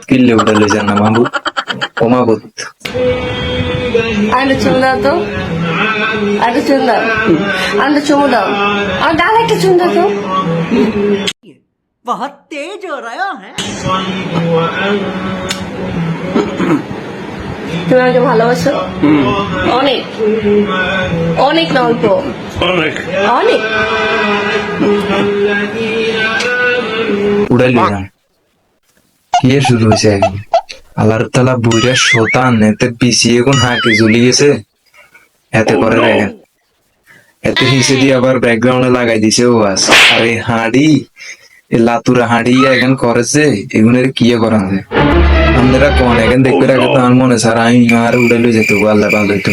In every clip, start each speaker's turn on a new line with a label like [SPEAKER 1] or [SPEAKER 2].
[SPEAKER 1] কিল্লে উড়ালে যান না মাহবুব ও মাহবুব
[SPEAKER 2] আরেকটা চুমু দাও তো, আরেকটা চুমু দাও, আরেকটা চুমু দাও, আর ডাল একটা চুমু দাও তো।
[SPEAKER 3] बहुत तेज हो रहा है।
[SPEAKER 2] তুমি আমাকে ভালোবাসো? অনেক অনেক না অল্প? অনেক।
[SPEAKER 1] উড়ালে যান কি শুরু হয়েছে এখন আল্লাহর তালা বুইরা শোতান এতে পিছিয়ে কোন হাঁকে জ্বলি গেছে এতে করে দেখেন এতে হিসে দিয়ে আবার ব্যাকগ্রাউন্ডে লাগাই দিছে ও আস আর এই হাঁড়ি এই লাতুরা হাঁড়ি এখন করেছে এগুনের কি করা যায় আপনারা কোন এখন দেখতে রাখে তো আমার মনে স্যার আমি আর উড়াইলে যেত আল্লাহ ভালো হইতো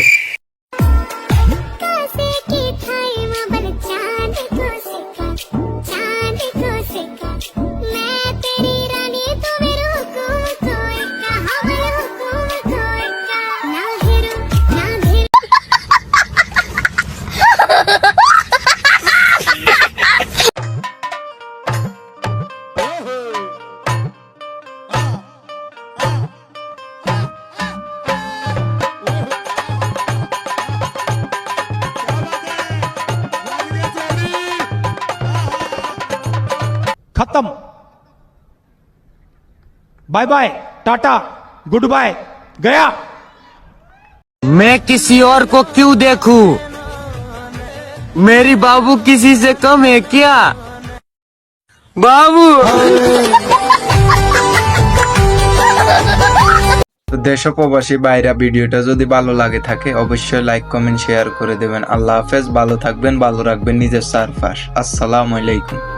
[SPEAKER 4] खत्म bye bye tata goodbye गया।
[SPEAKER 5] मैं किसी और को क्यों देखूं? मेरी बाबू किसी से कम है क्या? बाबू
[SPEAKER 1] দেশ প্রবাসী বাইরা ভিডিওটা যদি ভালো লাগে থাকে অবশ্যই লাইক কমেন্ট শেয়ার করে দেবেন। আল্লাহ হাফেজ, ভালো থাকবেন, ভালো রাখবেন নিজের চারপাশ। আসসালামু আলাইকুম।